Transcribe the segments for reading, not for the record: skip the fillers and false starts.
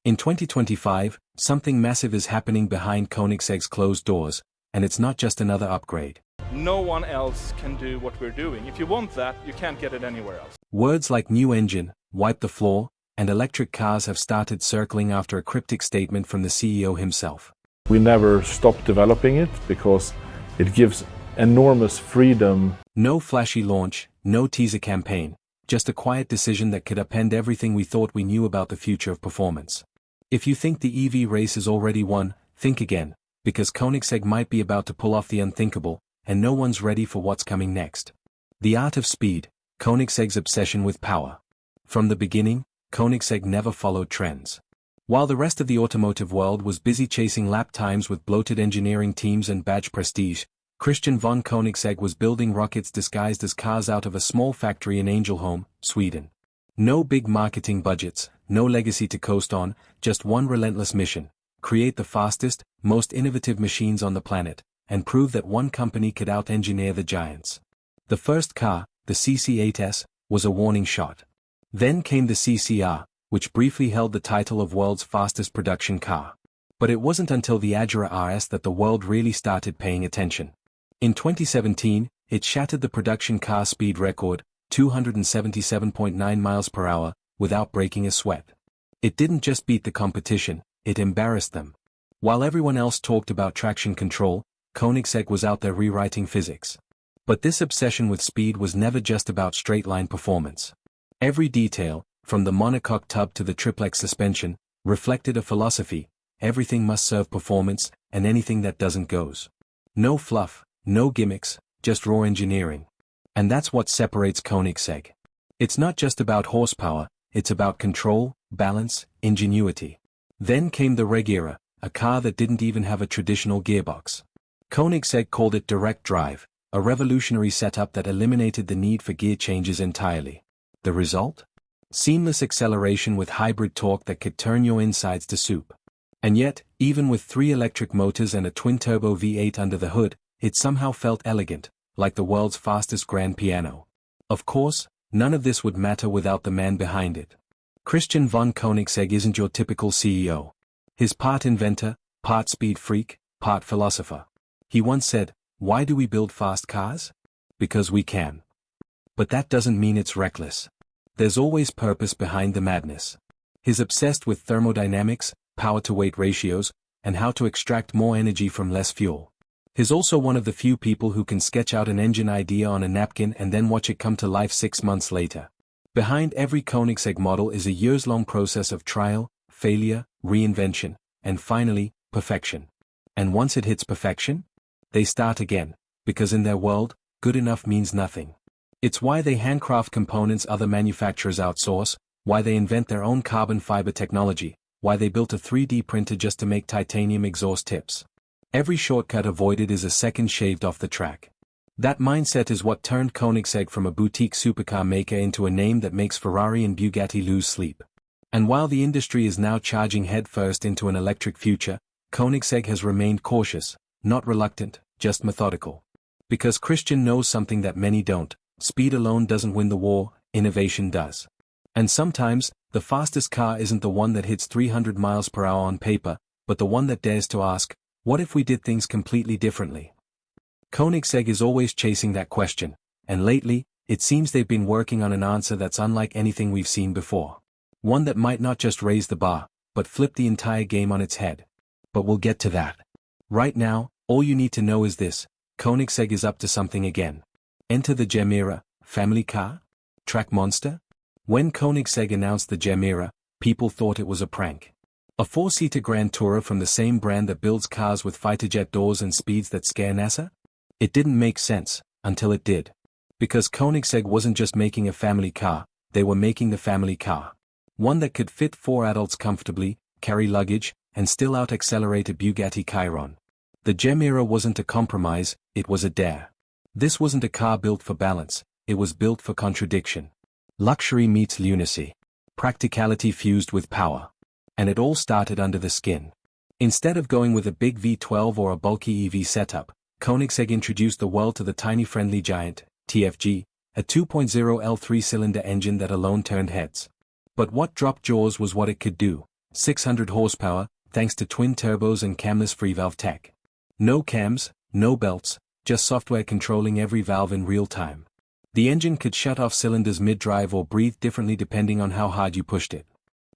In 2025, something massive is happening behind Koenigsegg's closed doors, and it's not just another upgrade. No one else can do what we're doing. If you want that, you can't get it anywhere else. Words like new engine, wipe the floor, and electric cars have started circling after a cryptic statement from the CEO himself. We never stop developing it because it gives enormous freedom. No flashy launch, no teaser campaign, just a quiet decision that could upend everything we thought we knew about the future of performance. If you think the EV race is already won, think again, because Koenigsegg might be about to pull off the unthinkable, and no one's ready for what's coming next. The art of speed, Koenigsegg's obsession with power. From the beginning, Koenigsegg never followed trends. While the rest of the automotive world was busy chasing lap times with bloated engineering teams and badge prestige, Christian von Koenigsegg was building rockets disguised as cars out of a small factory in Ängelholm, Sweden. No big marketing budgets, no legacy to coast on, just one relentless mission: create the fastest, most innovative machines on the planet, and prove that one company could out-engineer the giants. The first car, the CC8S, was a warning shot. Then came the CCR, which briefly held the title of world's fastest production car. But it wasn't until the Agera RS that the world really started paying attention. In 2017, it shattered the production car speed record, 277.9 miles per hour, without breaking a sweat. It didn't just beat the competition, it embarrassed them. While everyone else talked about traction control, Koenigsegg was out there rewriting physics. But this obsession with speed was never just about straight-line performance. Every detail, from the monocoque tub to the triplex suspension, reflected a philosophy: everything must serve performance, and anything that doesn't goes. No fluff, no gimmicks, just raw engineering. And that's what separates Koenigsegg. It's not just about horsepower, it's about control, balance, ingenuity. Then came the Reg era, a car that didn't even have a traditional gearbox. Koenigsegg called it direct drive, a revolutionary setup that eliminated the need for gear changes entirely. The result? Seamless acceleration with hybrid torque that could turn your insides to soup. And yet, even with 3 electric motors and a twin-turbo V8 under the hood, it somehow felt elegant, like the world's fastest grand piano. Of course, none of this would matter without the man behind it. Christian von Koenigsegg isn't your typical CEO. He's part inventor, part speed freak, part philosopher. He once said, "Why do we build fast cars? Because we can." But that doesn't mean it's reckless. There's always purpose behind the madness. He's obsessed with thermodynamics, power-to-weight ratios, and how to extract more energy from less fuel. He's also one of the few people who can sketch out an engine idea on a napkin and then watch it come to life 6 months later. Behind every Koenigsegg model is a years-long process of trial, failure, reinvention, and finally, perfection. And once it hits perfection, they start again, because in their world, good enough means nothing. It's why they handcraft components other manufacturers outsource, why they invent their own carbon fiber technology, why they built a 3D printer just to make titanium exhaust tips. Every shortcut avoided is a second shaved off the track. That mindset is what turned Koenigsegg from a boutique supercar maker into a name that makes Ferrari and Bugatti lose sleep. And while the industry is now charging headfirst into an electric future, Koenigsegg has remained cautious, not reluctant, just methodical. Because Christian knows something that many don't: speed alone doesn't win the war, innovation does. And sometimes, the fastest car isn't the one that hits 300 miles per hour on paper, but the one that dares to ask, what if we did things completely differently? Koenigsegg is always chasing that question, and lately, it seems they've been working on an answer that's unlike anything we've seen before. One that might not just raise the bar, but flip the entire game on its head. But we'll get to that. Right now, all you need to know is this: Koenigsegg is up to something again. Enter the Gemera, family car? Track monster? When Koenigsegg announced the Gemera, people thought it was a prank. A 4-seater Grand Tourer from the same brand that builds cars with fighter-jet doors and speeds that scare NASA? It didn't make sense, until it did. Because Koenigsegg wasn't just making a family car, they were making the family car. One that could fit 4 adults comfortably, carry luggage, and still out-accelerate a Bugatti Chiron. The Gemera wasn't a compromise, it was a dare. This wasn't a car built for balance, it was built for contradiction. Luxury meets lunacy. Practicality fused with power. And it all started under the skin. Instead of going with a big V12 or a bulky EV setup, Koenigsegg introduced the world to the tiny friendly giant, TFG, a 2.0 L 3-cylinder engine that alone turned heads. But what dropped jaws was what it could do. 600 horsepower, thanks to twin turbos and camless free-valve tech. No cams, no belts, just software controlling every valve in real time. The engine could shut off cylinders mid-drive or breathe differently depending on how hard you pushed it.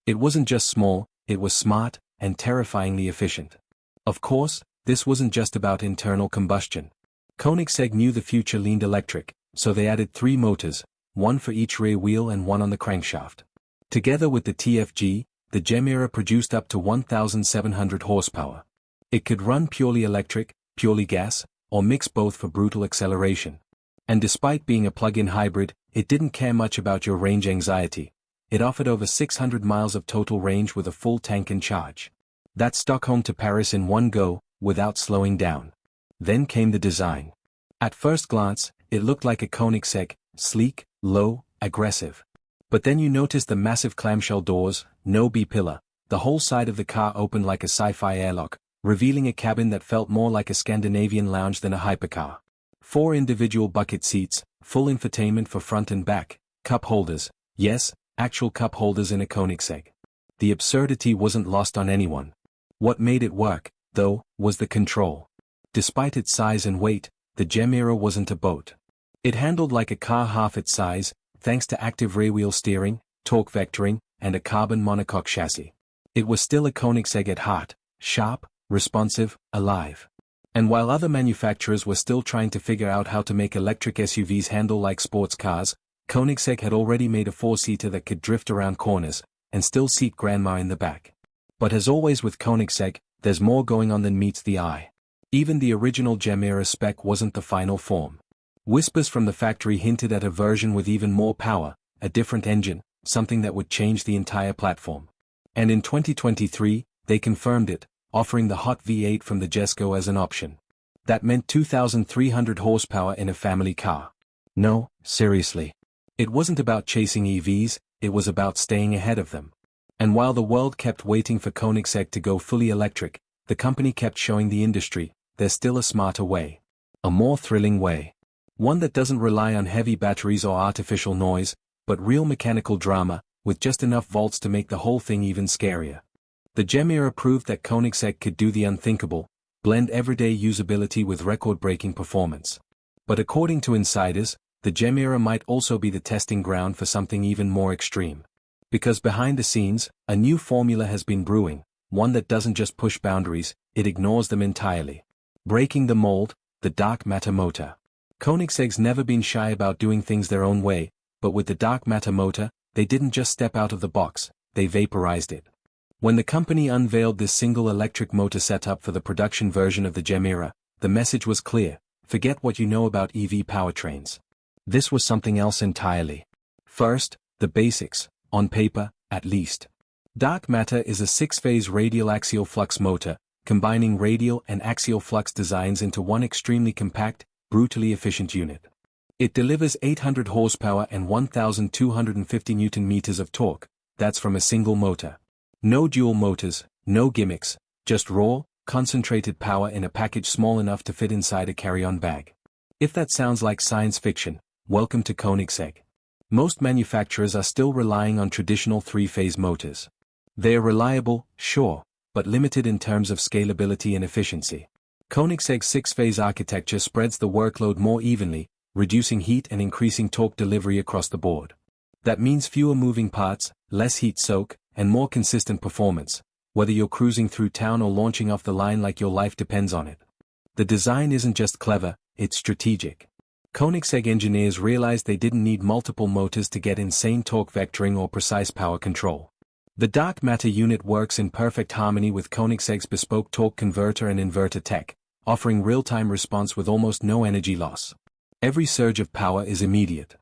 It wasn't just small, it was smart, and terrifyingly efficient. Of course, this wasn't just about internal combustion. Koenigsegg knew the future leaned electric, so they added 3 motors, one for each rear wheel and one on the crankshaft. Together with the TFG, the Gemera produced up to 1,700 horsepower. It could run purely electric, purely gas, or mix both for brutal acceleration. And despite being a plug-in hybrid, it didn't care much about your range anxiety. It offered over 600 miles of total range with a full tank and charge. That's Stockholm to Paris in one go, without slowing down. Then came the design. At first glance, it looked like a Koenigsegg, sleek, low, aggressive. But then you noticed the massive clamshell doors, no B-pillar, the whole side of the car opened like a sci-fi airlock, revealing a cabin that felt more like a Scandinavian lounge than a hypercar. 4 individual bucket seats, full infotainment for front and back, cup holders, yes, actual cup holders in a Koenigsegg. The absurdity wasn't lost on anyone. What made it work, though, was the control. Despite its size and weight, the Gemera wasn't a boat. It handled like a car half its size, thanks to active rear-wheel steering, torque vectoring, and a carbon monocoque chassis. It was still a Koenigsegg at heart, sharp, responsive, alive. And while other manufacturers were still trying to figure out how to make electric SUVs handle like sports cars, Koenigsegg had already made a 4-seater that could drift around corners, and still seat grandma in the back. But as always with Koenigsegg, there's more going on than meets the eye. Even the original Gemera spec wasn't the final form. Whispers from the factory hinted at a version with even more power, a different engine, something that would change the entire platform. And in 2023, they confirmed it, offering the hot V8 from the Jesko as an option. That meant 2,300 horsepower in a family car. No, seriously. It wasn't about chasing EVs, it was about staying ahead of them. And while the world kept waiting for Koenigsegg to go fully electric, the company kept showing the industry, there's still a smarter way. A more thrilling way. One that doesn't rely on heavy batteries or artificial noise, but real mechanical drama, with just enough volts to make the whole thing even scarier. The Gemera proved that Koenigsegg could do the unthinkable, blend everyday usability with record-breaking performance. But according to insiders, the Gemera might also be the testing ground for something even more extreme. Because behind the scenes, a new formula has been brewing, one that doesn't just push boundaries, it ignores them entirely. Breaking the mold, the dark matter motor. Koenigsegg's never been shy about doing things their own way, but with the dark matter motor, they didn't just step out of the box, they vaporized it. When the company unveiled this single electric motor setup for the production version of the Gemera, the message was clear: forget what you know about EV powertrains. This was something else entirely. First, the basics, on paper, at least. Dark matter is a 6-phase radial axial flux motor, combining radial and axial flux designs into one extremely compact, brutally efficient unit. It delivers 800 horsepower and 1,250 Nm of torque, that's from a single motor. No dual motors, no gimmicks, just raw, concentrated power in a package small enough to fit inside a carry-on bag. If that sounds like science fiction, welcome to Koenigsegg. Most manufacturers are still relying on traditional 3-phase motors. They are reliable, sure, but limited in terms of scalability and efficiency. Koenigsegg's 6-phase architecture spreads the workload more evenly, reducing heat and increasing torque delivery across the board. That means fewer moving parts, less heat soak, and more consistent performance, whether you're cruising through town or launching off the line like your life depends on it. The design isn't just clever, it's strategic. Koenigsegg engineers realized they didn't need multiple motors to get insane torque vectoring or precise power control. The dark matter unit works in perfect harmony with Koenigsegg's bespoke torque converter and inverter tech, offering real-time response with almost no energy loss. Every surge of power is immediate.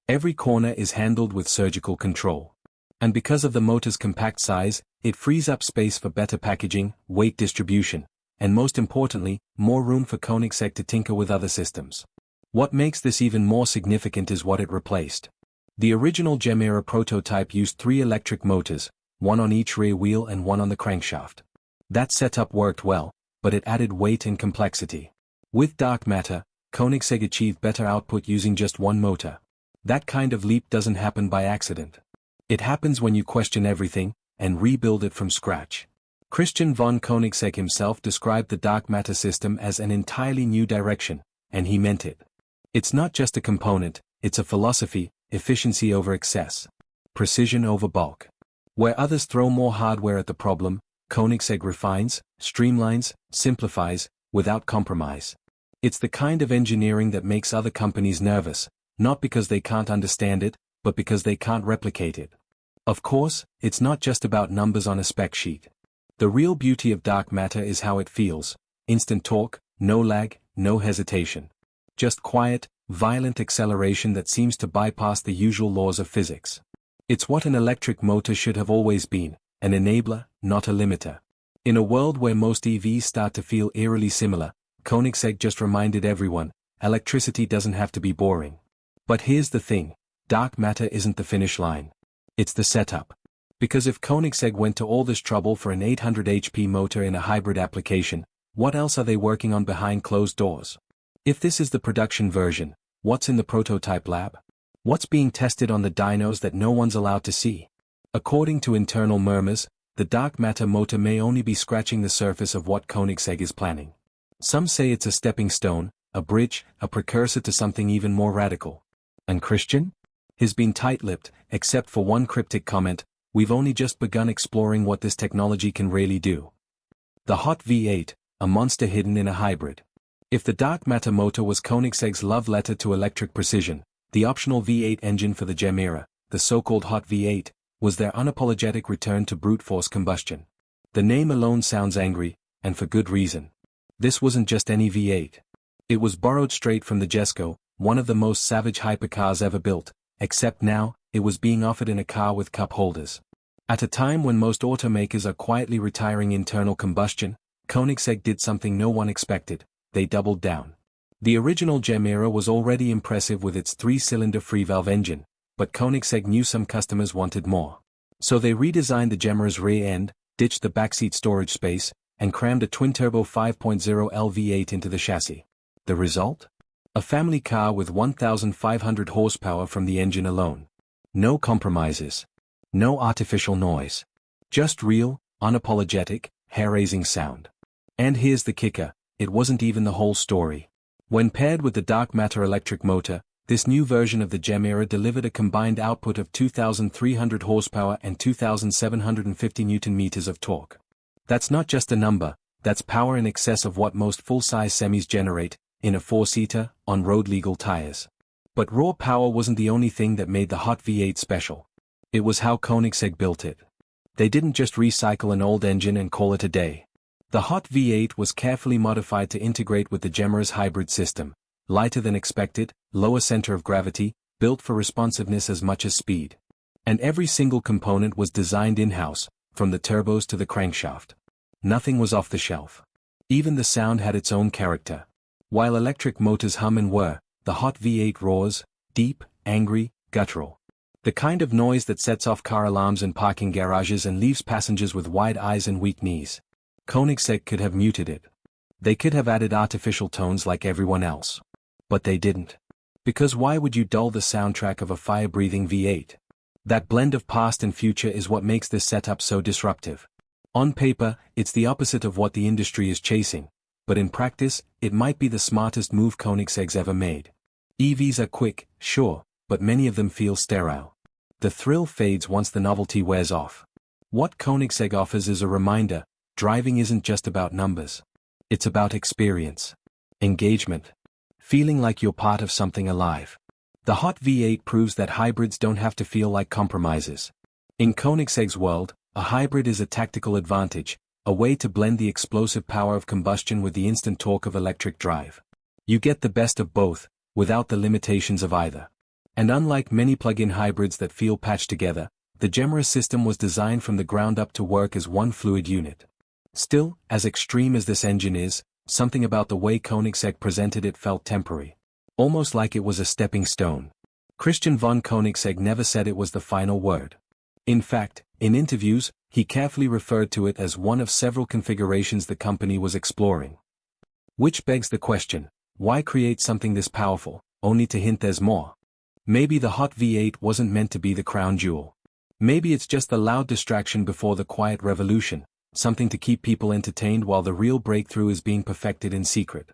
Every corner is handled with surgical control. And because of the motor's compact size, it frees up space for better packaging, weight distribution, and most importantly, more room for Koenigsegg to tinker with other systems. What makes this even more significant is what it replaced. The original Gemera prototype used 3 electric motors, one on each rear wheel and one on the crankshaft. That setup worked well, but it added weight and complexity. With dark matter, Koenigsegg achieved better output using just one motor. That kind of leap doesn't happen by accident. It happens when you question everything, and rebuild it from scratch. Christian von Koenigsegg himself described the dark matter system as an entirely new direction, and he meant it. It's not just a component, it's a philosophy: efficiency over excess, precision over bulk. Where others throw more hardware at the problem, Koenigsegg refines, streamlines, simplifies, without compromise. It's the kind of engineering that makes other companies nervous, not because they can't understand it, but because they can't replicate it. Of course, it's not just about numbers on a spec sheet. The real beauty of dark matter is how it feels: instant torque, no lag, no hesitation. Just quiet, violent acceleration that seems to bypass the usual laws of physics. It's what an electric motor should have always been: an enabler, not a limiter. In a world where most EVs start to feel eerily similar, Koenigsegg just reminded everyone, electricity doesn't have to be boring. But here's the thing: dark matter isn't the finish line. It's the setup. Because if Koenigsegg went to all this trouble for an 800 HP motor in a hybrid application, what else are they working on behind closed doors? If this is the production version, what's in the prototype lab? What's being tested on the dynos that no one's allowed to see? According to internal murmurs, the dark matter motor may only be scratching the surface of what Koenigsegg is planning. Some say it's a stepping stone, a bridge, a precursor to something even more radical. And Christian? He's been tight-lipped, except for one cryptic comment: "We've only just begun exploring what this technology can really do." The Hot V8, a monster hidden in a hybrid. If the dark matter motor was Koenigsegg's love letter to electric precision, the optional V8 engine for the GEM era, the so-called Hot V8, was their unapologetic return to brute force combustion. The name alone sounds angry, and for good reason. This wasn't just any V8. It was borrowed straight from the Jesco, one of the most savage hypercars ever built, except now, it was being offered in a car with cup holders. At a time when most automakers are quietly retiring internal combustion, Koenigsegg did something no one expected: they doubled down. The original GEM era was already impressive with its 3-cylinder free-valve engine, but Koenigsegg knew some customers wanted more. So they redesigned the GEM era's rear end, ditched the backseat storage space, and crammed a twin-turbo 5.0L V8 into the chassis. The result? A family car with 1,500 horsepower from the engine alone. No compromises. No artificial noise. Just real, unapologetic, hair-raising sound. And here's the kicker: it wasn't even the whole story. When paired with the dark matter electric motor, this new version of the GEM era delivered a combined output of 2,300 horsepower and 2,750 Nm of torque. That's not just a number, that's power in excess of what most full-size semis generate, in a 4-seater, on road-legal tires. But raw power wasn't the only thing that made the Hot V8 special. It was how Koenigsegg built it. They didn't just recycle an old engine and call it a day. The Hot V8 was carefully modified to integrate with the GEM era's hybrid system: lighter than expected, lower center of gravity, built for responsiveness as much as speed. And every single component was designed in-house, from the turbos to the crankshaft. Nothing was off the shelf. Even the sound had its own character. While electric motors hum and whir, the Hot V8 roars: deep, angry, guttural. The kind of noise that sets off car alarms in parking garages and leaves passengers with wide eyes and weak knees. Koenigsegg could have muted it. They could have added artificial tones like everyone else. But they didn't. Because why would you dull the soundtrack of a fire-breathing V8? That blend of past and future is what makes this setup so disruptive. On paper, it's the opposite of what the industry is chasing, but in practice, it might be the smartest move Koenigsegg's ever made. EVs are quick, sure, but many of them feel sterile. The thrill fades once the novelty wears off. What Koenigsegg offers is a reminder: driving isn't just about numbers. It's about experience. Engagement. Feeling like you're part of something alive. The Hot V8 proves that hybrids don't have to feel like compromises. In Koenigsegg's world, a hybrid is a tactical advantage, a way to blend the explosive power of combustion with the instant torque of electric drive. You get the best of both, without the limitations of either. And unlike many plug-in hybrids that feel patched together, the GEM era system was designed from the ground up to work as one fluid unit. Still, as extreme as this engine is, something about the way Koenigsegg presented it felt temporary. Almost like it was a stepping stone. Christian von Koenigsegg never said it was the final word. In fact, in interviews, he carefully referred to it as one of several configurations the company was exploring. Which begs the question: why create something this powerful, only to hint there's more? Maybe the Hot V8 wasn't meant to be the crown jewel. Maybe it's just a loud distraction before the quiet revolution, something to keep people entertained while the real breakthrough is being perfected in secret.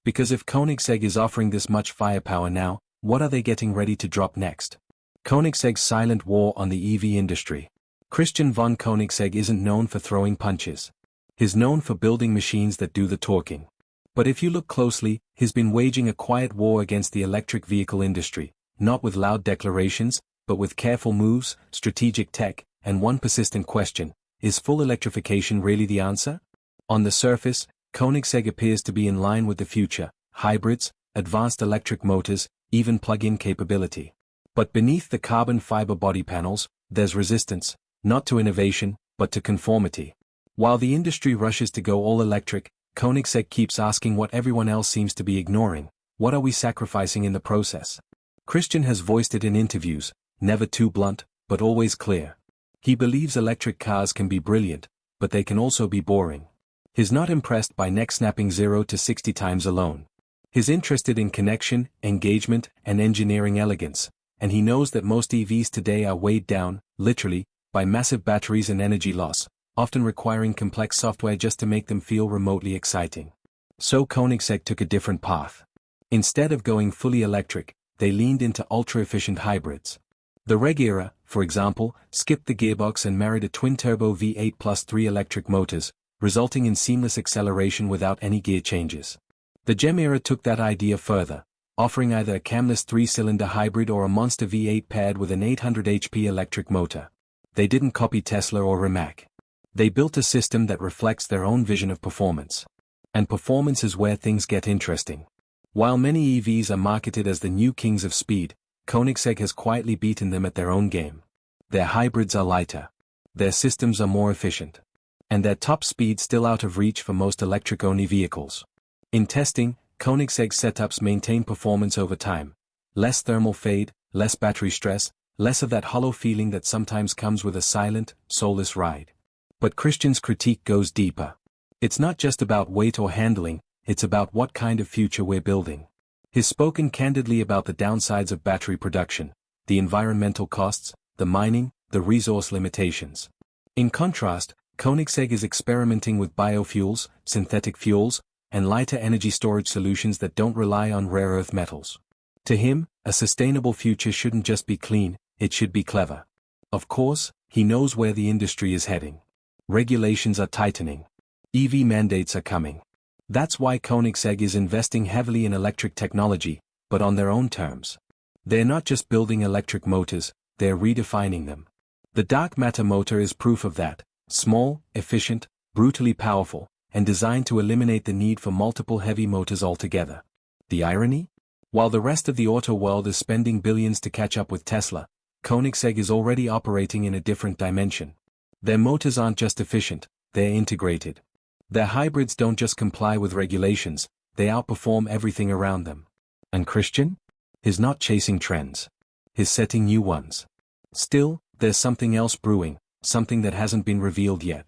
Because if Koenigsegg is offering this much firepower now, what are they getting ready to drop next? Koenigsegg's silent war on the EV industry. Christian von Koenigsegg isn't known for throwing punches. He's known for building machines that do the talking. But if you look closely, he's been waging a quiet war against the electric vehicle industry, not with loud declarations, but with careful moves, strategic tech, and one persistent question: is full electrification really the answer? On the surface, Koenigsegg appears to be in line with the future: hybrids, advanced electric motors, even plug-in capability. But beneath the carbon fiber body panels, there's resistance, not to innovation, but to conformity. While the industry rushes to go all electric, Koenigsegg keeps asking what everyone else seems to be ignoring: what are we sacrificing in the process? Christian has voiced it in interviews, never too blunt, but always clear. He believes electric cars can be brilliant, but they can also be boring. He's not impressed by neck-snapping 0 to 60 times alone. He's interested in connection, engagement, and engineering elegance, and he knows that most EVs today are weighed down, literally, by massive batteries and energy loss, often requiring complex software just to make them feel remotely exciting. So Koenigsegg took a different path. Instead of going fully electric, they leaned into ultra-efficient hybrids. The Regera, for example, skipped the gearbox and married a twin-turbo V8 plus 3 electric motors, resulting in seamless acceleration without any gear changes. The Gemera took that idea further, offering either a camless 3-cylinder hybrid or a monster V8 paired with an 800 HP electric motor. They didn't copy Tesla or Rimac. They built a system that reflects their own vision of performance. And performance is where things get interesting. While many EVs are marketed as the new kings of speed, Koenigsegg has quietly beaten them at their own game. Their hybrids are lighter. Their systems are more efficient. And their top speed still out of reach for most electric-only vehicles. In testing, Koenigsegg setups maintain performance over time. Less thermal fade, less battery stress, less of that hollow feeling that sometimes comes with a silent, soulless ride. But Christian's critique goes deeper. It's not just about weight or handling, it's about what kind of future we're building. He's spoken candidly about the downsides of battery production, the environmental costs, the mining, the resource limitations. In contrast, Koenigsegg is experimenting with biofuels, synthetic fuels, and lighter energy storage solutions that don't rely on rare earth metals. To him, a sustainable future shouldn't just be clean, it should be clever. Of course, he knows where the industry is heading. Regulations are tightening. EV mandates are coming. That's why Koenigsegg is investing heavily in electric technology, but on their own terms. They're not just building electric motors, they're redefining them. The dark matter motor is proof of that: small, efficient, brutally powerful, and designed to eliminate the need for multiple heavy motors altogether. The irony? While the rest of the auto world is spending billions to catch up with Tesla, Koenigsegg is already operating in a different dimension. Their motors aren't just efficient, they're integrated. Their hybrids don't just comply with regulations, they outperform everything around them. And Christian? He's not chasing trends. He's setting new ones. Still, there's something else brewing, something that hasn't been revealed yet.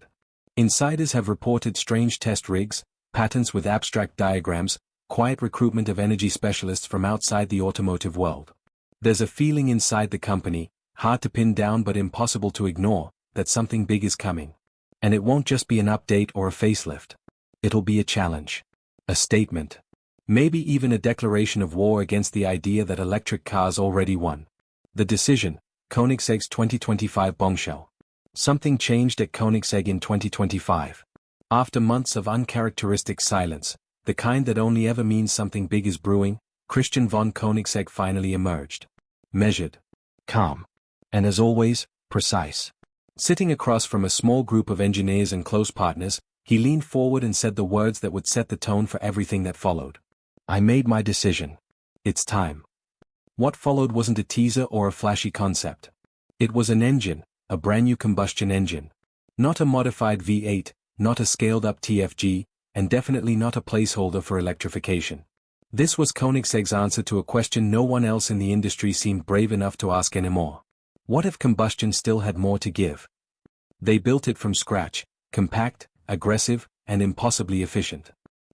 Insiders have reported strange test rigs, patents with abstract diagrams, quiet recruitment of energy specialists from outside the automotive world. There's a feeling inside the company, hard to pin down but impossible to ignore, that something big is coming. And it won't just be an update or a facelift. It'll be a challenge. A statement. Maybe even a declaration of war against the idea that electric cars already won. The decision: Koenigsegg's 2025 bombshell. Something changed at Koenigsegg in 2025. After months of uncharacteristic silence, the kind that only ever means something big is brewing, Christian von Koenigsegg finally emerged. Measured. Calm. And as always, precise. Sitting across from a small group of engineers and close partners, he leaned forward and said the words that would set the tone for everything that followed. I made my decision. It's time. What followed wasn't a teaser or a flashy concept. It was an engine, a brand new combustion engine. Not a modified V8, not a scaled-up TFG, and definitely not a placeholder for electrification. This was Koenigsegg's answer to a question no one else in the industry seemed brave enough to ask anymore. What if combustion still had more to give? They built it from scratch, compact, aggressive, and impossibly efficient.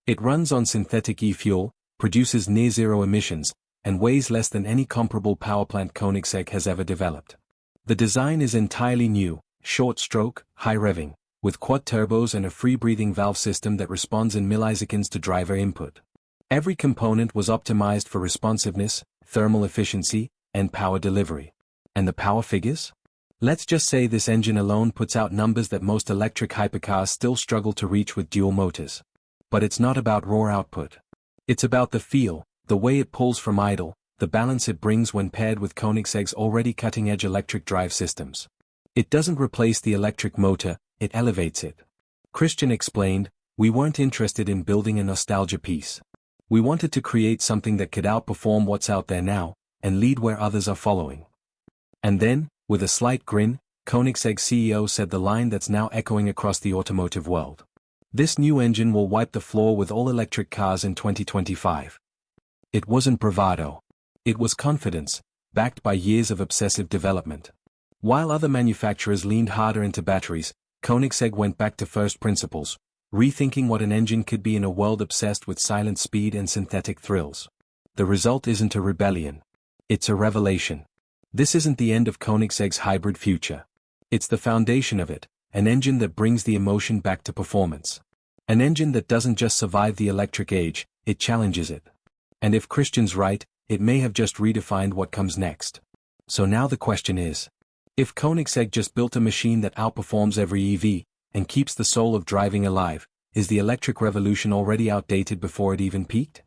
It runs on synthetic e-fuel, produces near-zero emissions, and weighs less than any comparable powerplant Koenigsegg has ever developed. The design is entirely new, short stroke, high revving, with quad turbos and a free-breathing valve system that responds in milliseconds to driver input. Every component was optimized for responsiveness, thermal efficiency, and power delivery. And the power figures? Let's just say this engine alone puts out numbers that most electric hypercars still struggle to reach with dual motors. But it's not about raw output. It's about the feel, the way it pulls from idle, the balance it brings when paired with Koenigsegg's already cutting-edge electric drive systems. It doesn't replace the electric motor, it elevates it. Christian explained, we weren't interested in building a nostalgia piece. We wanted to create something that could outperform what's out there now, and lead where others are following. And then, with a slight grin, Koenigsegg CEO said the line that's now echoing across the automotive world. This new engine will wipe the floor with all electric cars in 2025. It wasn't bravado. It was confidence, backed by years of obsessive development. While other manufacturers leaned harder into batteries, Koenigsegg went back to first principles, rethinking what an engine could be in a world obsessed with silent speed and synthetic thrills. The result isn't a rebellion. It's a revelation. This isn't the end of Koenigsegg's hybrid future. It's the foundation of it, an engine that brings the emotion back to performance. An engine that doesn't just survive the electric age, it challenges it. And if Christian's right, it may have just redefined what comes next. So now the question is, if Koenigsegg just built a machine that outperforms every EV, and keeps the soul of driving alive, is the electric revolution already outdated before it even peaked?